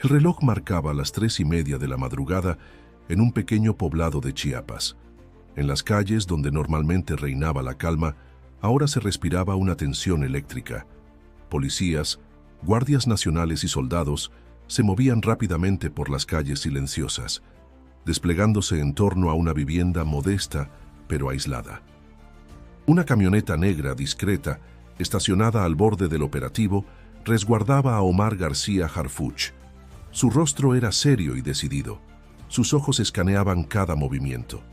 El reloj marcaba las 3:30 de la madrugada en un pequeño poblado de Chiapas. En las calles donde normalmente reinaba la calma, ahora se respiraba una tensión eléctrica. Policías, guardias nacionales y soldados se movían rápidamente por las calles silenciosas, desplegándose en torno a una vivienda modesta pero aislada. Una camioneta negra discreta, estacionada al borde del operativo, resguardaba a Omar García Harfuch. Su rostro era serio y decidido. Sus ojos escaneaban cada movimiento.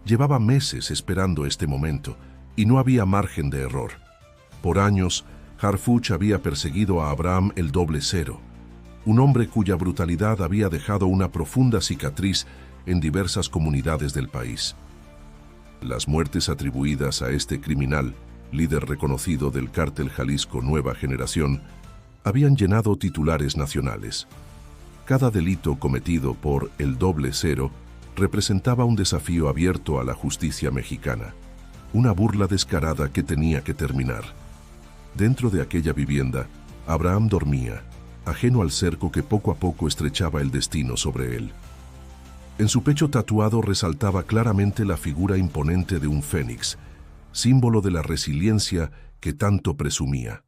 Llevaba meses esperando este momento y no había margen de error. Por años, Harfuch había perseguido a Abraham el Doble Cero, un hombre cuya brutalidad había dejado una profunda cicatriz en diversas comunidades del país. Las muertes atribuidas a este criminal, líder reconocido del cártel Jalisco Nueva Generación, habían llenado titulares nacionales. Cada delito cometido por el Doble Cero representaba un desafío abierto a la justicia mexicana, una burla descarada que tenía que terminar. Dentro de aquella vivienda, Abraham dormía, ajeno al cerco que poco a poco estrechaba el destino sobre él. En su pecho tatuado resaltaba claramente la figura imponente de un fénix, símbolo de la resiliencia que tanto presumía.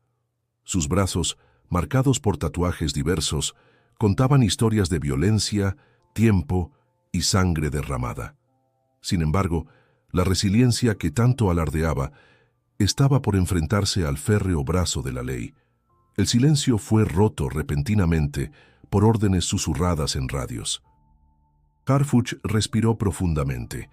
Sus brazos, marcados por tatuajes diversos, contaban historias de violencia, tiempo y sangre derramada. Sin embargo, la resiliencia que tanto alardeaba estaba por enfrentarse al férreo brazo de la ley. El silencio fue roto repentinamente por órdenes susurradas en radios. Harfuch respiró profundamente.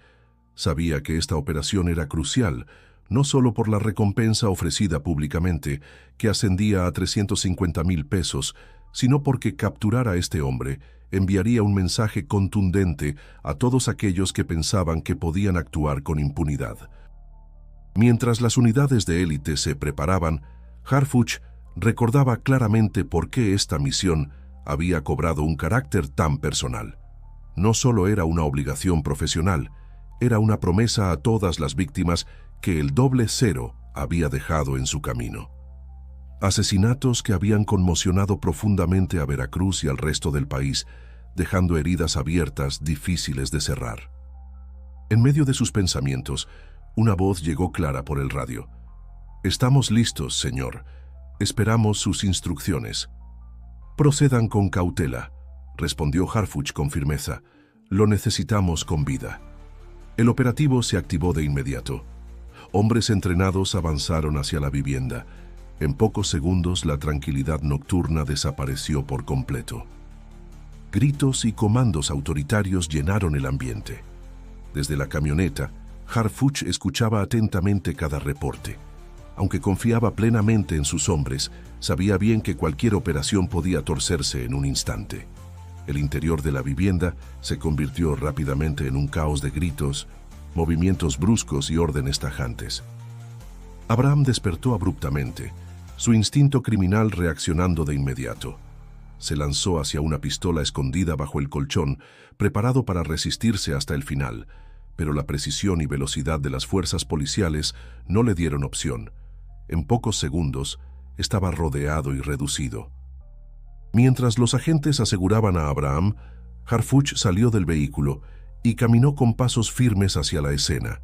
Sabía que esta operación era crucial, no solo por la recompensa ofrecida públicamente, que ascendía a 350,000 pesos, sino porque capturar a este hombre enviaría un mensaje contundente a todos aquellos que pensaban que podían actuar con impunidad. Mientras las unidades de élite se preparaban, Harfuch recordaba claramente por qué esta misión había cobrado un carácter tan personal. No solo era una obligación profesional, era una promesa a todas las víctimas que el Doble Cero había dejado en su camino. Asesinatos que habían conmocionado profundamente a Veracruz y al resto del país, dejando heridas abiertas difíciles de cerrar. En medio de sus pensamientos, una voz llegó clara por el radio. «Estamos listos, señor. Esperamos sus instrucciones». «Procedan con cautela», respondió Harfuch con firmeza. «Lo necesitamos con vida». El operativo se activó de inmediato. Hombres entrenados avanzaron hacia la vivienda. En pocos segundos la tranquilidad nocturna desapareció por completo. Gritos y comandos autoritarios llenaron el ambiente. Desde la camioneta, Harfuch escuchaba atentamente cada reporte. Aunque confiaba plenamente en sus hombres, sabía bien que cualquier operación podía torcerse en un instante. El interior de la vivienda se convirtió rápidamente en un caos de gritos, movimientos bruscos y órdenes tajantes. Abraham despertó abruptamente, su instinto criminal reaccionando de inmediato. Se lanzó hacia una pistola escondida bajo el colchón, preparado para resistirse hasta el final, pero la precisión y velocidad de las fuerzas policiales no le dieron opción. En pocos segundos, estaba rodeado y reducido. Mientras los agentes aseguraban a Abraham, Harfuch salió del vehículo y caminó con pasos firmes hacia la escena.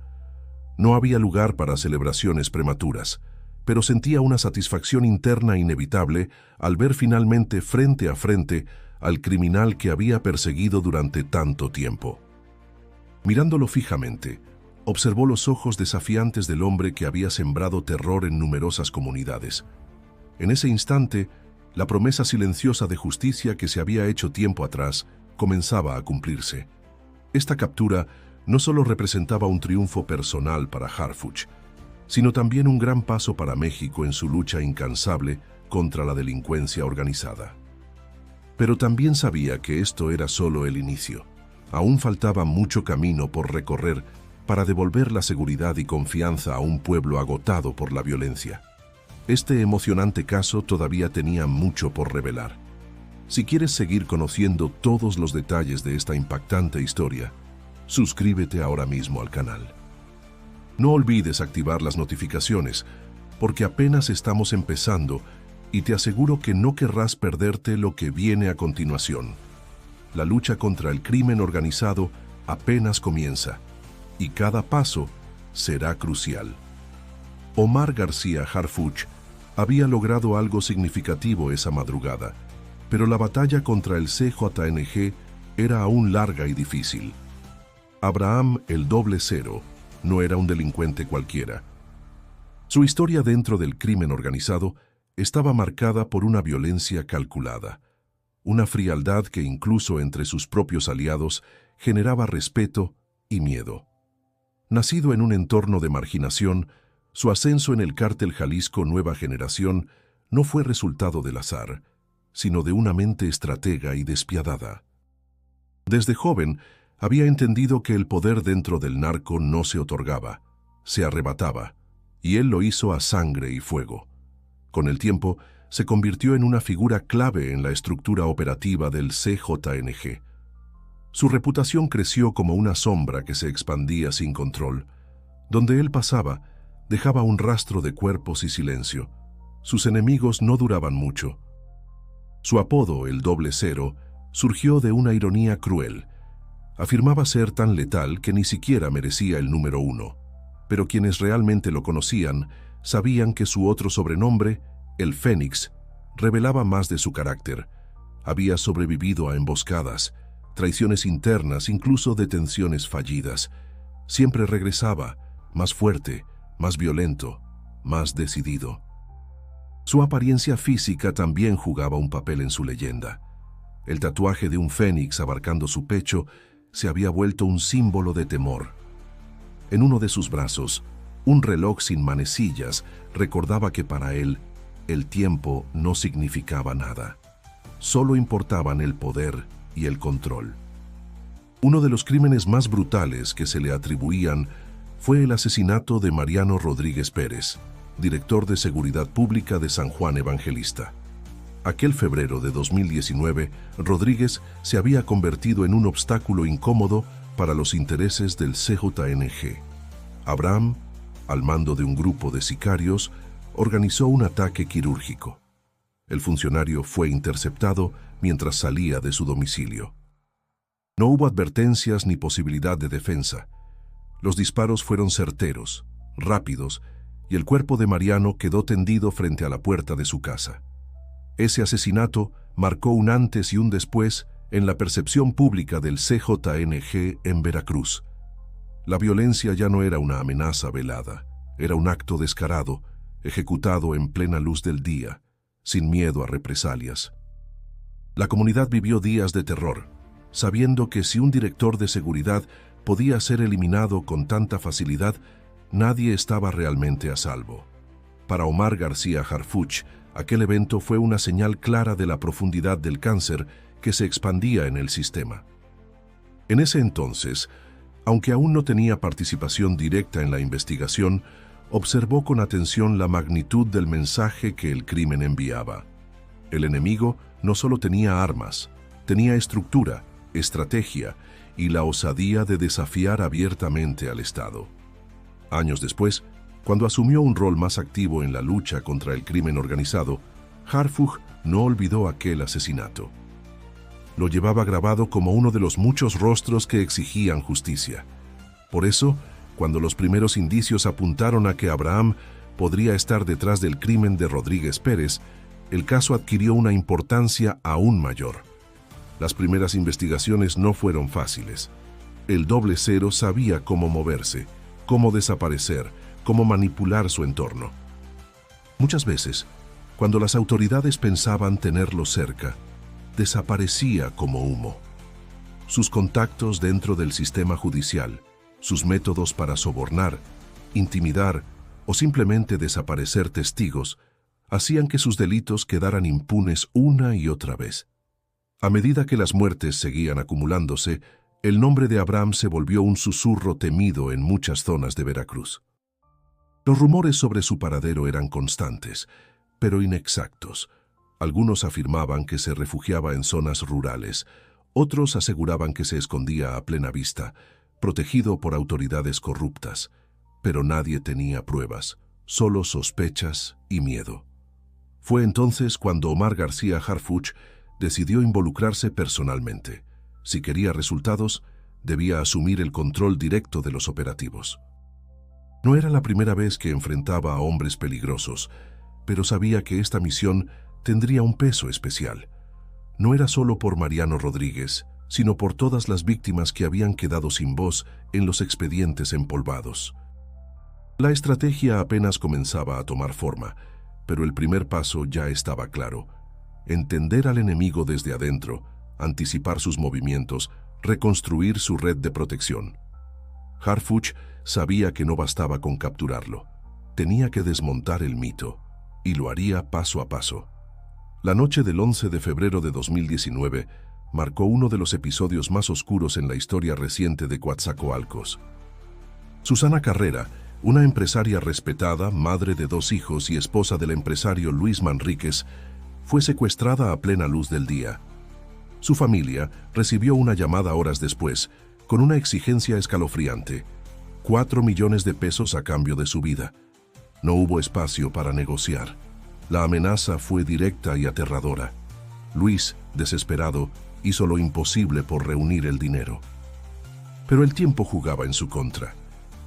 No había lugar para celebraciones prematuras, pero sentía una satisfacción interna inevitable al ver finalmente frente a frente al criminal que había perseguido durante tanto tiempo. Mirándolo fijamente, observó los ojos desafiantes del hombre que había sembrado terror en numerosas comunidades. En ese instante, la promesa silenciosa de justicia que se había hecho tiempo atrás comenzaba a cumplirse. Esta captura no solo representaba un triunfo personal para Harfuch, sino también un gran paso para México en su lucha incansable contra la delincuencia organizada. Pero también sabía que esto era solo el inicio. Aún faltaba mucho camino por recorrer para devolver la seguridad y confianza a un pueblo agotado por la violencia. Este emocionante caso todavía tenía mucho por revelar. Si quieres seguir conociendo todos los detalles de esta impactante historia, suscríbete ahora mismo al canal. No olvides activar las notificaciones, porque apenas estamos empezando y te aseguro que no querrás perderte lo que viene a continuación. La lucha contra el crimen organizado apenas comienza, y cada paso será crucial. Omar García Harfuch había logrado algo significativo esa madrugada, pero la batalla contra el CJNG era aún larga y difícil. Abraham el Doble Cero no era un delincuente cualquiera. Su historia dentro del crimen organizado estaba marcada por una violencia calculada, una frialdad que incluso entre sus propios aliados generaba respeto y miedo. Nacido en un entorno de marginación, su ascenso en el cártel Jalisco Nueva Generación no fue resultado del azar, sino de una mente estratega y despiadada. Desde joven, había entendido que el poder dentro del narco no se otorgaba, se arrebataba, y él lo hizo a sangre y fuego. Con el tiempo, se convirtió en una figura clave en la estructura operativa del CJNG. Su reputación creció como una sombra que se expandía sin control. Donde él pasaba, dejaba un rastro de cuerpos y silencio. Sus enemigos no duraban mucho. Su apodo, el Doble Cero, surgió de una ironía cruel. Afirmaba ser tan letal que ni siquiera merecía el número 1, pero quienes realmente lo conocían sabían que su otro sobrenombre, el Fénix, revelaba más de su carácter. Había sobrevivido a emboscadas, traiciones internas, incluso detenciones fallidas. Siempre regresaba, más fuerte, más violento, más decidido. Su apariencia física también jugaba un papel en su leyenda. El tatuaje de un fénix abarcando su pecho se había vuelto un símbolo de temor. En uno de sus brazos, un reloj sin manecillas recordaba que para él, el tiempo no significaba nada. Solo importaban el poder y el control. Uno de los crímenes más brutales que se le atribuían fue el asesinato de Mariano Rodríguez Pérez, director de Seguridad Pública de San Juan Evangelista. Aquel febrero de 2019, Rodríguez se había convertido en un obstáculo incómodo para los intereses del CJNG. Abraham, al mando de un grupo de sicarios, organizó un ataque quirúrgico. El funcionario fue interceptado mientras salía de su domicilio. No hubo advertencias ni posibilidad de defensa. Los disparos fueron certeros, rápidos, y el cuerpo de Mariano quedó tendido frente a la puerta de su casa. Ese asesinato marcó un antes y un después en la percepción pública del CJNG en Veracruz. La violencia ya no era una amenaza velada, era un acto descarado, ejecutado en plena luz del día, sin miedo a represalias. La comunidad vivió días de terror, sabiendo que si un director de seguridad podía ser eliminado con tanta facilidad, nadie estaba realmente a salvo. Para Omar García Harfuch, aquel evento fue una señal clara de la profundidad del cáncer que se expandía en el sistema. En ese entonces, aunque aún no tenía participación directa en la investigación, observó con atención la magnitud del mensaje que el crimen enviaba. El enemigo no solo tenía armas, tenía estructura, estrategia y la osadía de desafiar abiertamente al Estado. Años después, cuando asumió un rol más activo en la lucha contra el crimen organizado, Harfuch no olvidó aquel asesinato. Lo llevaba grabado como uno de los muchos rostros que exigían justicia. Por eso, cuando los primeros indicios apuntaron a que Abraham podría estar detrás del crimen de Rodríguez Pérez, el caso adquirió una importancia aún mayor. Las primeras investigaciones no fueron fáciles. El Doble Cero sabía cómo moverse, cómo desaparecer, cómo manipular su entorno. Muchas veces, cuando las autoridades pensaban tenerlo cerca, desaparecía como humo. Sus contactos dentro del sistema judicial, sus métodos para sobornar, intimidar o simplemente desaparecer testigos, hacían que sus delitos quedaran impunes una y otra vez. A medida que las muertes seguían acumulándose, el nombre de Abraham se volvió un susurro temido en muchas zonas de Veracruz. Los rumores sobre su paradero eran constantes, pero inexactos. Algunos afirmaban que se refugiaba en zonas rurales, otros aseguraban que se escondía a plena vista, protegido por autoridades corruptas, pero nadie tenía pruebas, solo sospechas y miedo. Fue entonces cuando Omar García Harfuch decidió involucrarse personalmente. Si quería resultados, debía asumir el control directo de los operativos. No era la primera vez que enfrentaba a hombres peligrosos, pero sabía que esta misión tendría un peso especial. No era solo por Mariano Rodríguez, sino por todas las víctimas que habían quedado sin voz en los expedientes empolvados. La estrategia apenas comenzaba a tomar forma, pero el primer paso ya estaba claro: entender al enemigo desde adentro, anticipar sus movimientos, reconstruir su red de protección. Harfuch sabía que no bastaba con capturarlo. Tenía que desmontar el mito, y lo haría paso a paso. La noche del 11 de febrero de 2019 marcó uno de los episodios más oscuros en la historia reciente de Coatzacoalcos. Susana Carrera, una empresaria respetada, madre de 2 hijos y esposa del empresario Luis Manríquez, fue secuestrada a plena luz del día. Su familia recibió una llamada horas después, con una exigencia escalofriante: 4 millones de pesos a cambio de su vida. No hubo espacio para negociar. La amenaza fue directa y aterradora. Luis, desesperado, hizo lo imposible por reunir el dinero. Pero el tiempo jugaba en su contra.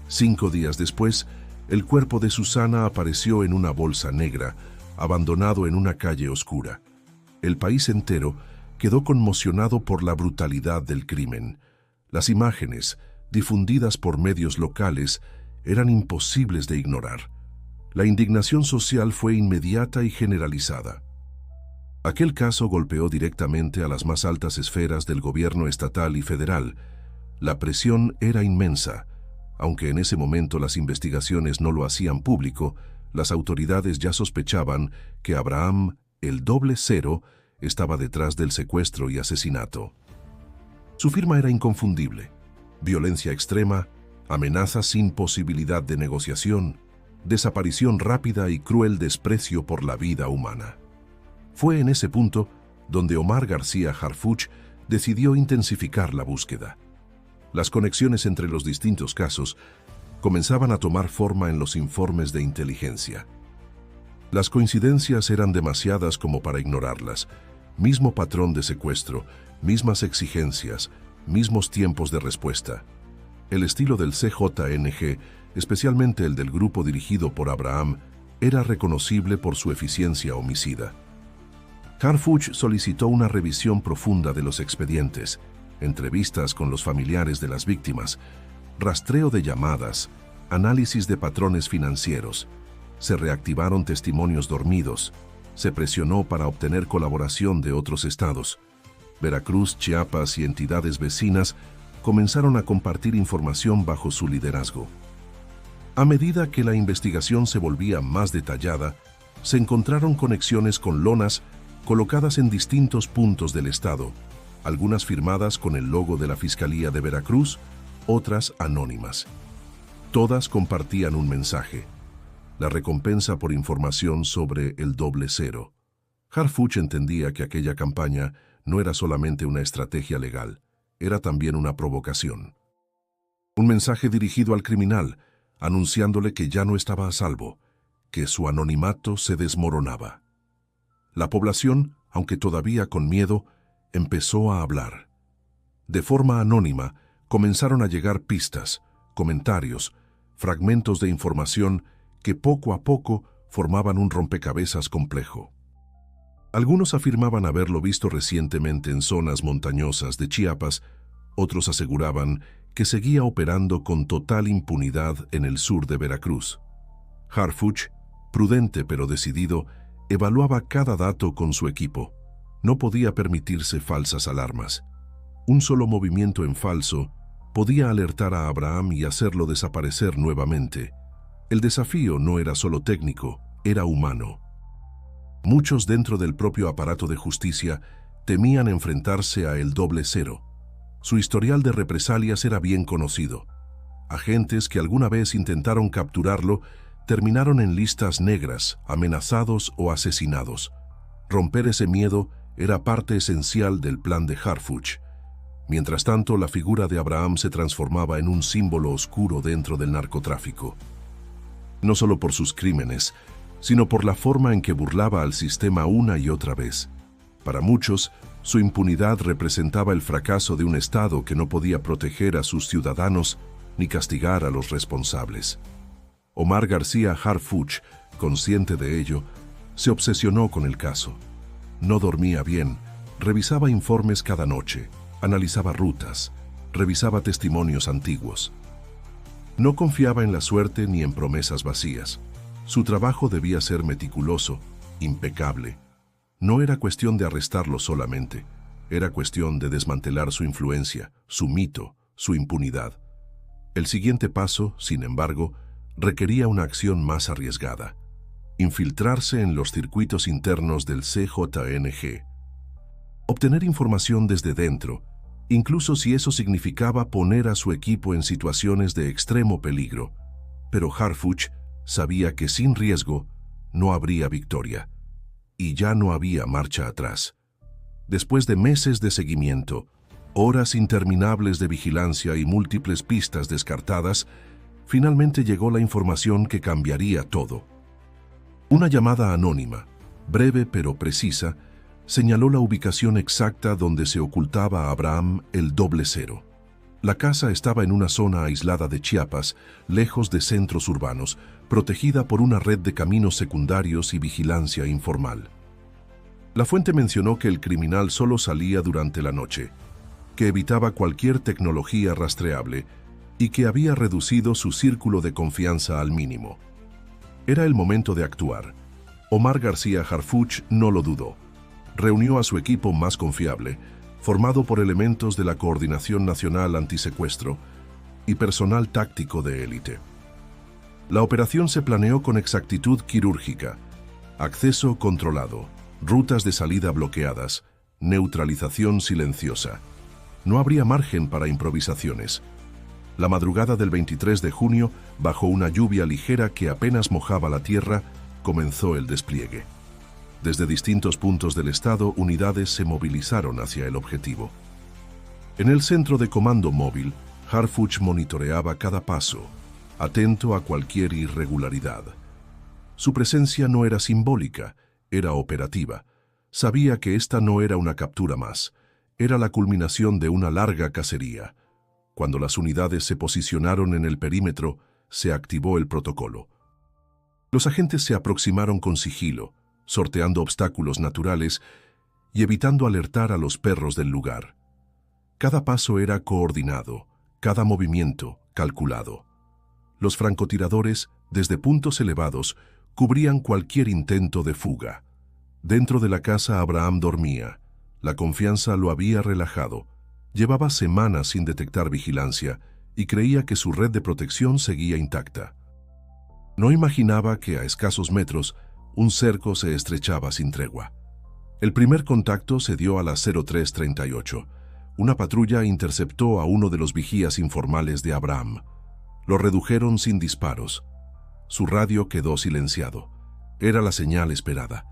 5 días después, el cuerpo de Susana apareció en una bolsa negra, abandonado en una calle oscura. El país entero quedó conmocionado por la brutalidad del crimen. Las imágenes, difundidas por medios locales, eran imposibles de ignorar. La indignación social fue inmediata y generalizada. Aquel caso golpeó directamente a las más altas esferas del gobierno estatal y federal. La presión era inmensa. Aunque en ese momento las investigaciones no lo hacían público, las autoridades ya sospechaban que Abraham, el 00, estaba detrás del secuestro y asesinato. Su firma era inconfundible: violencia extrema, amenazas sin posibilidad de negociación, desaparición rápida y cruel desprecio por la vida humana. Fue en ese punto donde Omar García Harfuch decidió intensificar la búsqueda. Las conexiones entre los distintos casos comenzaban a tomar forma en los informes de inteligencia. Las coincidencias eran demasiadas como para ignorarlas. Mismo patrón de secuestro, mismas exigencias, mismos tiempos de respuesta. El estilo del CJNG, especialmente el del grupo dirigido por Abraham, era reconocible por su eficiencia homicida. Harfuch solicitó una revisión profunda de los expedientes, entrevistas con los familiares de las víctimas, rastreo de llamadas, análisis de patrones financieros. Se reactivaron testimonios dormidos. Se presionó para obtener colaboración de otros estados. Veracruz, Chiapas y entidades vecinas comenzaron a compartir información bajo su liderazgo. A medida que la investigación se volvía más detallada, se encontraron conexiones con lonas colocadas en distintos puntos del estado, algunas firmadas con el logo de la Fiscalía de Veracruz, otras anónimas. Todas compartían un mensaje: la recompensa por información sobre el 00. Harfuch entendía que aquella campaña no era solamente una estrategia legal, era también una provocación. Un mensaje dirigido al criminal, anunciándole que ya no estaba a salvo, que su anonimato se desmoronaba. La población, aunque todavía con miedo, empezó a hablar. De forma anónima, comenzaron a llegar pistas, comentarios, fragmentos de información que poco a poco formaban un rompecabezas complejo. Algunos afirmaban haberlo visto recientemente en zonas montañosas de Chiapas, otros aseguraban que seguía operando con total impunidad en el sur de Veracruz. Harfuch, prudente pero decidido, evaluaba cada dato con su equipo. No podía permitirse falsas alarmas. Un solo movimiento en falso podía alertar a Abraham y hacerlo desaparecer nuevamente. El desafío no era solo técnico, era humano. Muchos dentro del propio aparato de justicia temían enfrentarse a el 00. Su historial de represalias era bien conocido. Agentes que alguna vez intentaron capturarlo terminaron en listas negras, amenazados o asesinados. Romper ese miedo era parte esencial del plan de Harfuch. Mientras tanto, la figura de Abraham se transformaba en un símbolo oscuro dentro del narcotráfico. No solo por sus crímenes, sino por la forma en que burlaba al sistema una y otra vez. Para muchos, su impunidad representaba el fracaso de un Estado que no podía proteger a sus ciudadanos ni castigar a los responsables. Omar García Harfuch, consciente de ello, se obsesionó con el caso. No dormía bien, revisaba informes cada noche, analizaba rutas, revisaba testimonios antiguos. No confiaba en la suerte ni en promesas vacías. Su trabajo debía ser meticuloso, impecable. No era cuestión de arrestarlo solamente, era cuestión de desmantelar su influencia, su mito, su impunidad. El siguiente paso, sin embargo, requería una acción más arriesgada: infiltrarse en los circuitos internos del CJNG. Obtener información desde dentro, incluso si eso significaba poner a su equipo en situaciones de extremo peligro. Pero Harfuch sabía que sin riesgo no habría victoria, y ya no había marcha atrás. Después de meses de seguimiento, horas interminables de vigilancia y múltiples pistas descartadas, finalmente llegó la información que cambiaría todo. Una llamada anónima, breve pero precisa, señaló la ubicación exacta donde se ocultaba Abraham el 00. La casa estaba en una zona aislada de Chiapas, lejos de centros urbanos, protegida por una red de caminos secundarios y vigilancia informal. La fuente mencionó que el criminal solo salía durante la noche, que evitaba cualquier tecnología rastreable y que había reducido su círculo de confianza al mínimo. Era el momento de actuar. Omar García Harfuch no lo dudó. Reunió a su equipo más confiable, formado por elementos de la Coordinación Nacional Antisecuestro y personal táctico de élite. La operación se planeó con exactitud quirúrgica: acceso controlado, rutas de salida bloqueadas, neutralización silenciosa. No habría margen para improvisaciones. La madrugada del 23 de junio, bajo una lluvia ligera que apenas mojaba la tierra, comenzó el despliegue. Desde distintos puntos del estado, unidades se movilizaron hacia el objetivo. En el centro de comando móvil, Harfuch monitoreaba cada paso, atento a cualquier irregularidad. Su presencia no era simbólica, era operativa. Sabía que esta no era una captura más, era la culminación de una larga cacería. Cuando las unidades se posicionaron en el perímetro, se activó el protocolo. Los agentes se aproximaron con sigilo, sorteando obstáculos naturales y evitando alertar a los perros del lugar. Cada paso era coordinado, cada movimiento calculado. Los francotiradores, desde puntos elevados, cubrían cualquier intento de fuga. Dentro de la casa Abraham dormía. La confianza lo había relajado. Llevaba semanas sin detectar vigilancia y creía que su red de protección seguía intacta. No imaginaba que a escasos metros un cerco se estrechaba sin tregua. El primer contacto se dio a las 03:38. Una patrulla interceptó a uno de los vigías informales de Abraham. Lo redujeron sin disparos. Su radio quedó silenciado. Era la señal esperada.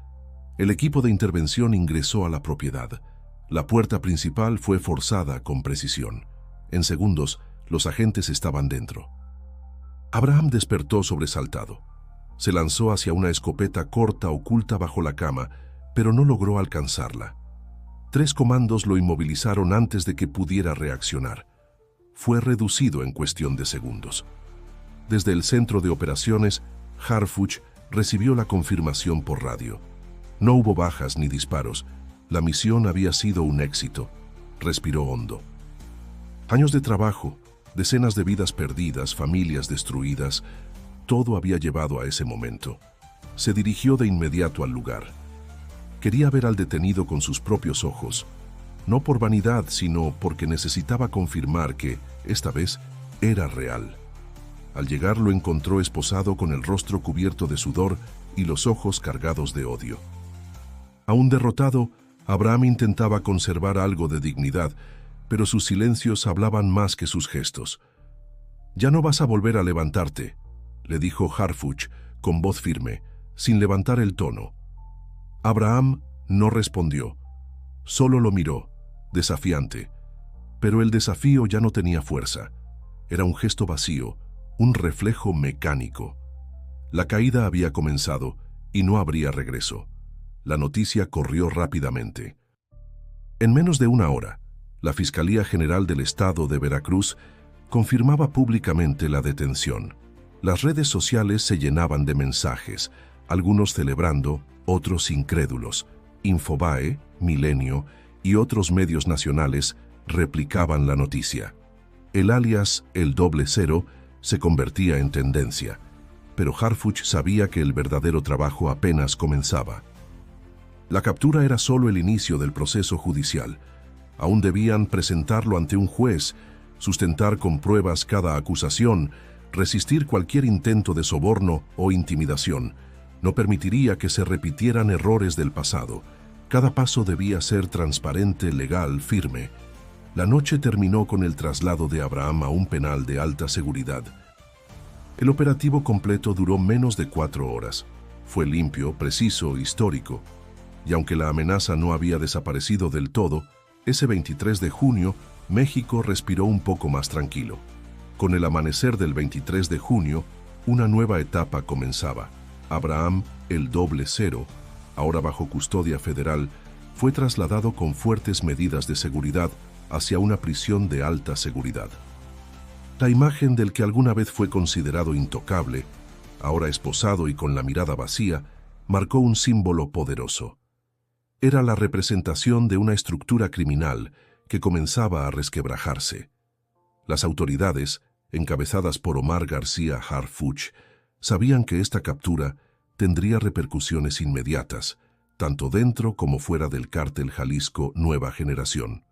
El equipo de intervención ingresó a la propiedad. La puerta principal fue forzada con precisión. En segundos, los agentes estaban dentro. Abraham despertó sobresaltado. Se lanzó hacia una escopeta corta oculta bajo la cama, pero no logró alcanzarla. 3 comandos lo inmovilizaron antes de que pudiera reaccionar. Fue reducido en cuestión de segundos. Desde el centro de operaciones, Harfuch recibió la confirmación por radio. No hubo bajas ni disparos. La misión había sido un éxito. Respiró hondo. Años de trabajo, decenas de vidas perdidas, familias destruidas, todo había llevado a ese momento. Se dirigió de inmediato al lugar. Quería ver al detenido con sus propios ojos, no por vanidad, sino porque necesitaba confirmar que, esta vez, era real. Al llegar lo encontró esposado con el rostro cubierto de sudor y los ojos cargados de odio. Aún derrotado, Abraham intentaba conservar algo de dignidad, pero sus silencios hablaban más que sus gestos. «Ya no vas a volver a levantarte», le dijo Harfuch con voz firme, sin levantar el tono. Abraham no respondió, solo lo miró, desafiante. Pero el desafío ya no tenía fuerza. Era un gesto vacío, un reflejo mecánico. La caída había comenzado y no habría regreso. La noticia corrió rápidamente. En menos de una hora, la Fiscalía General del Estado de Veracruz confirmaba públicamente la detención. Las redes sociales se llenaban de mensajes, algunos celebrando, otros incrédulos. Infobae, Milenio y otros medios nacionales replicaban la noticia. El alias El Doble Cero se convertía en tendencia, pero Harfuch sabía que el verdadero trabajo apenas comenzaba. La captura era solo el inicio del proceso judicial. Aún debían presentarlo ante un juez, sustentar con pruebas cada acusación, resistir cualquier intento de soborno o intimidación. No permitiría que se repitieran errores del pasado. Cada paso debía ser transparente, legal, firme. La noche terminó con el traslado de Abraham a un penal de alta seguridad. El operativo completo duró menos de 4 horas. Fue limpio, preciso, histórico. Y aunque la amenaza no había desaparecido del todo, ese 23 de junio, México respiró un poco más tranquilo. Con el amanecer del 23 de junio, una nueva etapa comenzaba. Abraham, el Doble Cero, ahora bajo custodia federal, fue trasladado con fuertes medidas de seguridad hacia una prisión de alta seguridad. La imagen del que alguna vez fue considerado intocable, ahora esposado y con la mirada vacía, marcó un símbolo poderoso. Era la representación de una estructura criminal que comenzaba a resquebrajarse. Las autoridades, encabezadas por Omar García Harfuch, sabían que esta captura tendría repercusiones inmediatas, tanto dentro como fuera del cártel Jalisco Nueva Generación.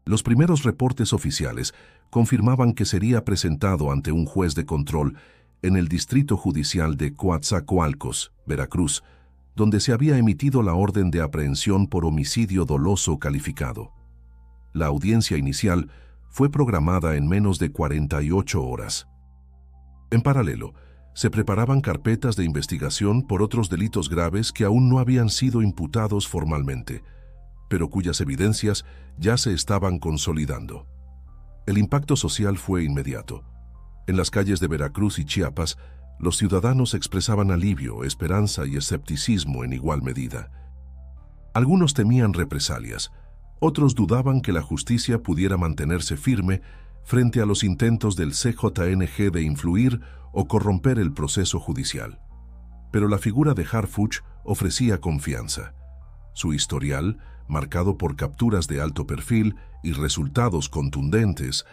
Los primeros reportes oficiales confirmaban que sería presentado ante un juez de control en el Distrito Judicial de Coatzacoalcos, Veracruz, donde se había emitido la orden de aprehensión por homicidio doloso calificado. La audiencia inicial fue programada en menos de 48 horas. En paralelo, se preparaban carpetas de investigación por otros delitos graves que aún no habían sido imputados formalmente, pero cuyas evidencias ya se estaban consolidando. El impacto social fue inmediato. En las calles de Veracruz y Chiapas, los ciudadanos expresaban alivio, esperanza y escepticismo en igual medida. Algunos temían represalias, otros dudaban que la justicia pudiera mantenerse firme frente a los intentos del CJNG de influir o corromper el proceso judicial. Pero la figura de Harfuch ofrecía confianza. Su historial, marcado por capturas de alto perfil y resultados contundentes,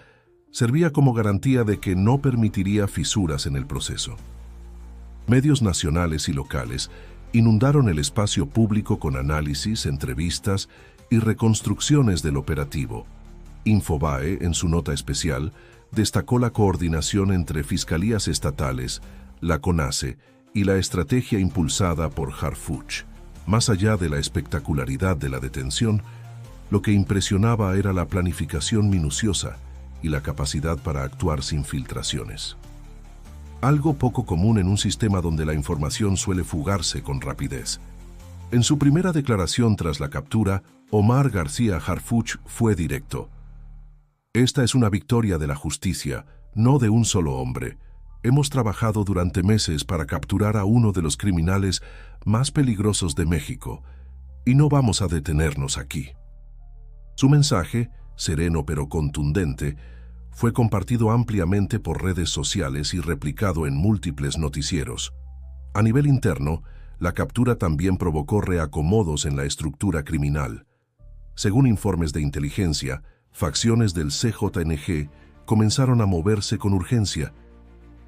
servía como garantía de que no permitiría fisuras en el proceso. Medios nacionales y locales inundaron el espacio público con análisis, entrevistas y reconstrucciones del operativo. Infobae, en su nota especial, destacó la coordinación entre fiscalías estatales, la CONACE y la estrategia impulsada por Harfuch. Más allá de la espectacularidad de la detención, lo que impresionaba era la planificación minuciosa y la capacidad para actuar sin filtraciones. Algo poco común en un sistema donde la información suele fugarse con rapidez. En su primera declaración tras la captura, Omar García Harfuch fue directo. Esta es una victoria de la justicia, no de un solo hombre. Hemos trabajado durante meses para capturar a uno de los criminales más peligrosos de México, y no vamos a detenernos aquí. Su mensaje, sereno pero contundente, fue compartido ampliamente por redes sociales y replicado en múltiples noticieros. A nivel interno, la captura también provocó reacomodos en la estructura criminal. Según informes de inteligencia, facciones del CJNG comenzaron a moverse con urgencia,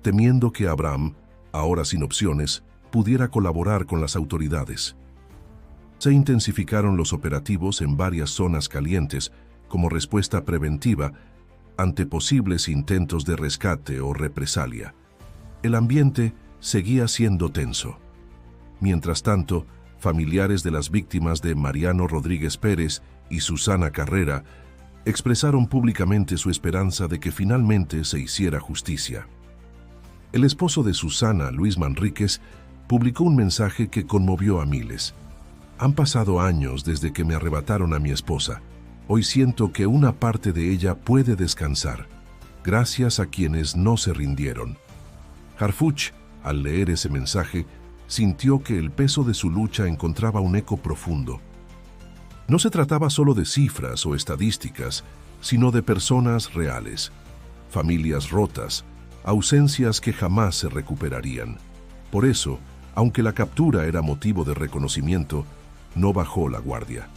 temiendo que Abraham, ahora sin opciones, pudiera colaborar con las autoridades. Se intensificaron los operativos en varias zonas calientes como respuesta preventiva ante posibles intentos de rescate o represalia. El ambiente seguía siendo tenso. Mientras tanto, familiares de las víctimas de Mariano Rodríguez Pérez y Susana Carrera expresaron públicamente su esperanza de que finalmente se hiciera justicia. El esposo de Susana, Luis Manríquez, publicó un mensaje que conmovió a miles. Han pasado años desde que me arrebataron a mi esposa. Hoy siento que una parte de ella puede descansar, gracias a quienes no se rindieron. Harfuch, al leer ese mensaje, sintió que el peso de su lucha encontraba un eco profundo. No se trataba solo de cifras o estadísticas, sino de personas reales, familias rotas, ausencias que jamás se recuperarían. Por eso, aunque la captura era motivo de reconocimiento, no bajó la guardia.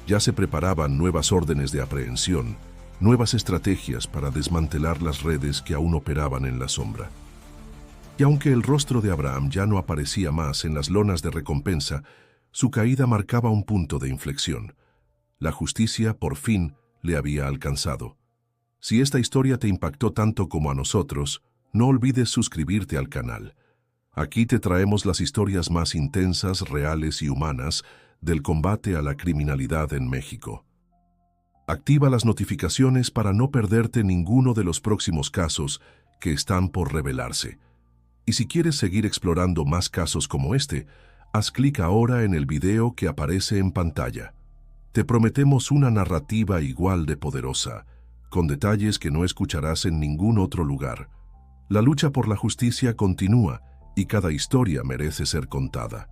Ya se preparaban nuevas órdenes de aprehensión, nuevas estrategias para desmantelar las redes que aún operaban en la sombra. Y aunque el rostro de Abraham ya no aparecía más en las lonas de recompensa, su caída marcaba un punto de inflexión. La justicia, por fin, le había alcanzado. Si esta historia te impactó tanto como a nosotros, no olvides suscribirte al canal. Aquí te traemos las historias más intensas, reales y humanas del combate a la criminalidad en México. Activa las notificaciones para no perderte ninguno de los próximos casos que están por revelarse. Y si quieres seguir explorando más casos como este, haz clic ahora en el video que aparece en pantalla. Te prometemos una narrativa igual de poderosa, con detalles que no escucharás en ningún otro lugar. La lucha por la justicia continúa y cada historia merece ser contada.